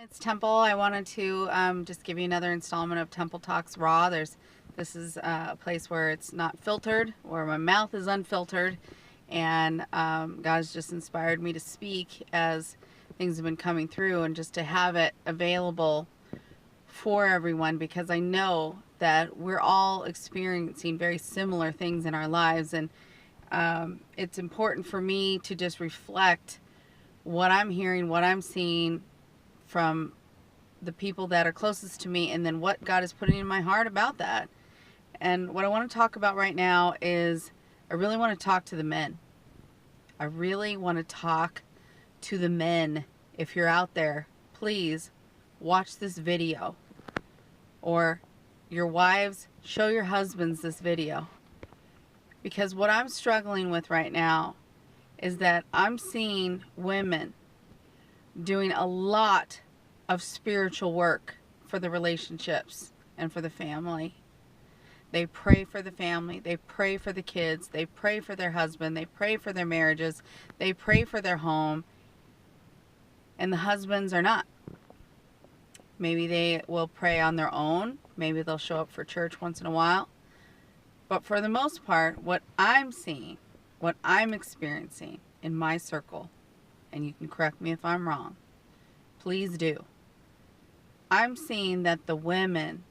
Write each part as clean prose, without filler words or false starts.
It's Temple. I wanted to just give you another installment of Temple Talks Raw. This is a place where it's not filtered, where my mouth is unfiltered, and God's just inspired me to speak as things have been coming through, and just to have it available for everyone, because I know that we're all experiencing very similar things in our lives, and it's important for me to just reflect what I'm hearing, what I'm seeing from the people that are closest to me, and then what God is putting in my heart about that. And what I want to talk about right now is I really want to talk to the men. I really want to talk to the men. If you're out there, please watch this video. Or your wives, show your husbands this video. Because what I'm struggling with right now is that I'm seeing women doing a lot of spiritual work for the relationships and for the family. They pray for the family, they pray for the kids, they pray for their husband, they pray for their marriages, they pray for their home, and the husbands are not. Maybe they will pray on their own, maybe they'll show up for church once in a while, but for the most part, what I'm seeing, what I'm experiencing in my circle, and you can correct me if I'm wrong, please do. I'm seeing that the women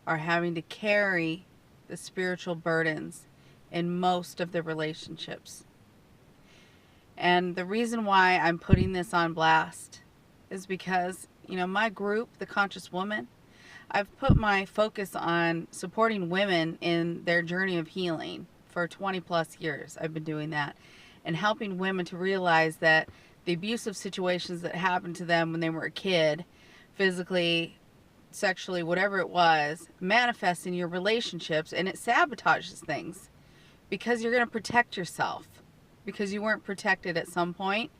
are having to carry the spiritual burdens in most of the relationships. And the reason why I'm putting this on blast is because, my group, The Conscious Woman, I've put my focus on supporting women in their journey of healing for 20 plus years. I've been doing that and helping women to realize that the abusive situations that happened to them when they were a kid, physically, sexually, whatever it was, manifests in your relationships, and it sabotages things because you're going to protect yourself because you weren't protected at some point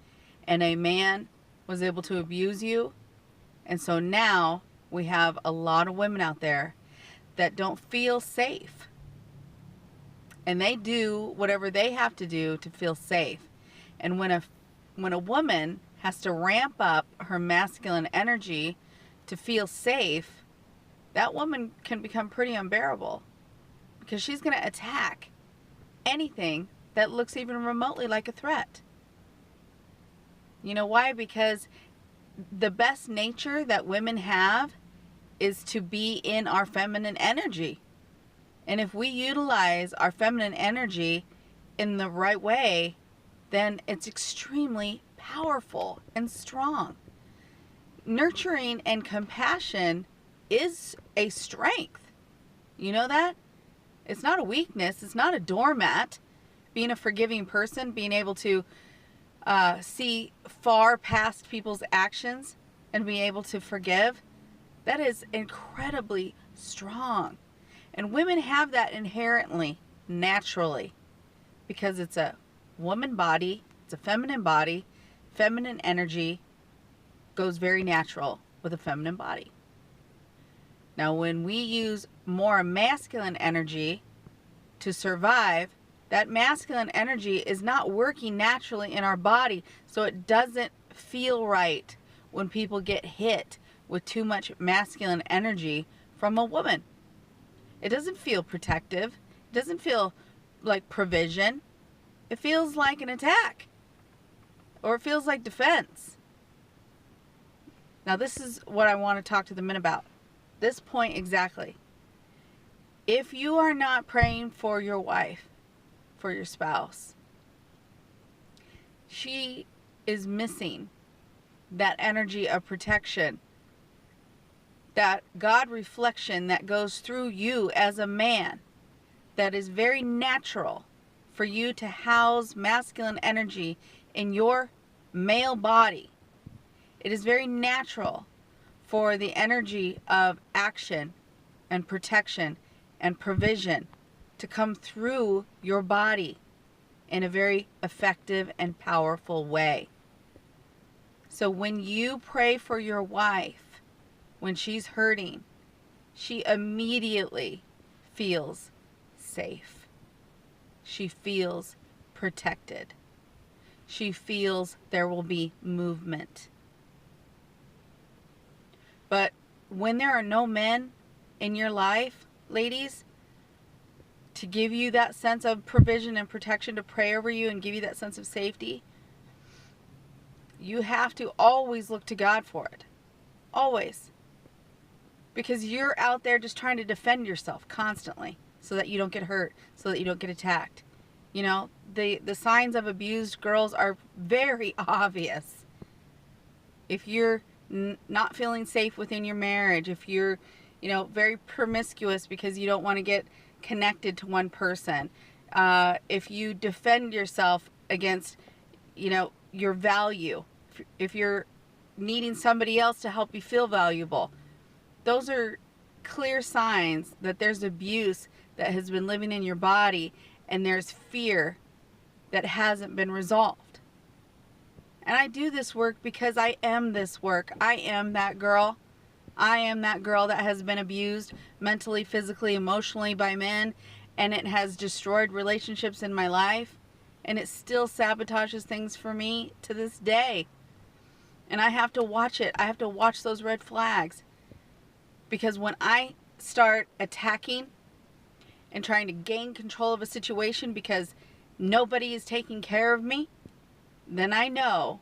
and a man was able to abuse you. And so now we have a lot of women out there that don't feel safe, and they do whatever they have to do to feel safe. And when a woman has to ramp up her masculine energy to feel safe, that woman can become pretty unbearable because she's going to attack anything that looks even remotely like a threat. You know why? Because the best nature that women have is to be in our feminine energy. And if we utilize our feminine energy in the right way, then it's extremely powerful and strong. Nurturing and compassion is a strength. You know that? It's not a weakness. It's not a doormat. Being a forgiving person, being able to see far past people's actions and be able to forgive, that is incredibly strong. And women have that inherently, naturally, because it's a woman body, it's a feminine body. Feminine energy goes very natural with a feminine body. Now, when we use more masculine energy to survive, that masculine energy is not working naturally in our body, so it doesn't feel right when people get hit with too much masculine energy from a woman. It doesn't feel protective. It doesn't feel like provision. It feels like an attack, or it feels like defense. Now, this is what I want to talk to the men about. This point exactly. If you are not praying for your wife, for your spouse, she is missing that energy of protection, that God reflection that goes through you as a man, that is very natural for you to house masculine energy in your male body. It is very natural for the energy of action and protection and provision to come through your body in a very effective and powerful way. So when you pray for your wife, when she's hurting, she immediately feels safe. She feels protected. She feels there will be movement. But when there are no men in your life, ladies, to give you that sense of provision and protection, to pray over you and give you that sense of safety, you have to always look to God for it. Always. Because you're out there just trying to defend yourself constantly so that you don't get hurt, so that you don't get attacked. You know, the signs of abused girls are very obvious. If you're not feeling safe within your marriage, if you're, very promiscuous because you don't want to get connected to one person, if you defend yourself against, your value, if you're needing somebody else to help you feel valuable, those are clear signs that there's abuse that has been living in your body, and there's fear that hasn't been resolved. And I do this work because I am this work. I am that girl. I am that girl that has been abused mentally, physically, emotionally by men, and it has destroyed relationships in my life, and it still sabotages things for me to this day. And I have to watch it. I have to watch those red flags. Because when I start attacking and trying to gain control of a situation because nobody is taking care of me, then I know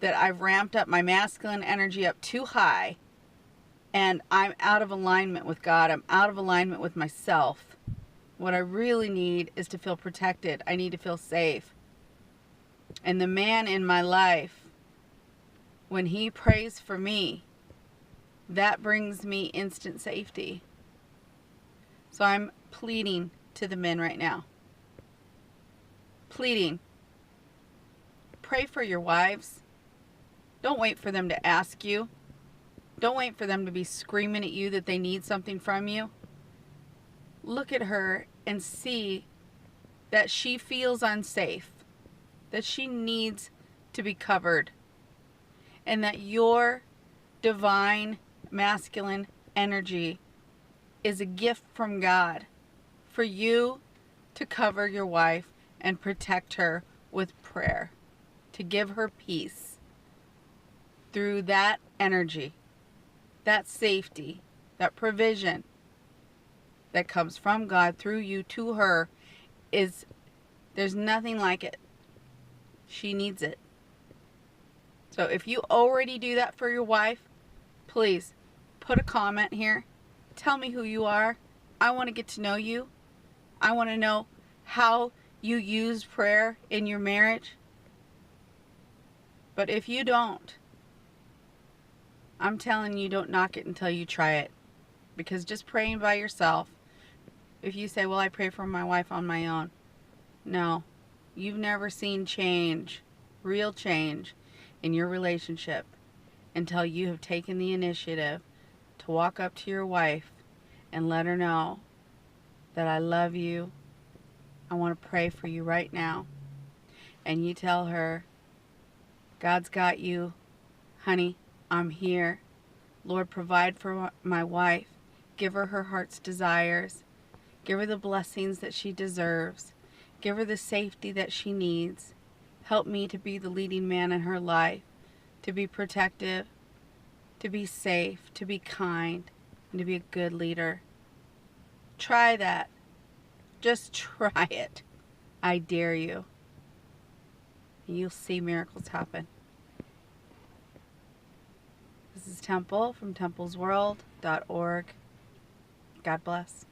that I've ramped up my masculine energy up too high, and I'm out of alignment with God. I'm out of alignment with myself. What I really need is to feel protected. I need to feel safe. And the man in my life, when he prays for me, that brings me instant safety. So I'm pleading to the men right now. Pleading. Pray for your wives. Don't wait for them to ask you. Don't wait for them to be screaming at you that they need something from you. Look at her and see that she feels unsafe, that she needs to be covered, and that your divine masculine energy is a gift from God for you to cover your wife and protect her with prayer, to give her peace through that energy, that safety, that provision that comes from God through you to her. There's nothing like it. She needs it. So if you already do that for your wife, please put a comment here. Tell me who you are. I want to get to know you. I want to know how you use prayer in your marriage. But if you don't, I'm telling you, don't knock it until you try it. Because just praying by yourself, if you say, well, I pray for my wife on my own. No, you've never seen change, real change in your relationship until you have taken the initiative to walk up to your wife and let her know that I love you. I want to pray for you right now. And you tell her, God's got you. Honey, I'm here. Lord, provide for my wife. Give her her heart's desires. Give her the blessings that she deserves. Give her the safety that she needs. Help me to be the leading man in her life, to be protective, to be safe, to be kind, and to be a good leader. Try that. Just try it. I dare you. And you'll see miracles happen. This is Temple from templesworld.org. God bless.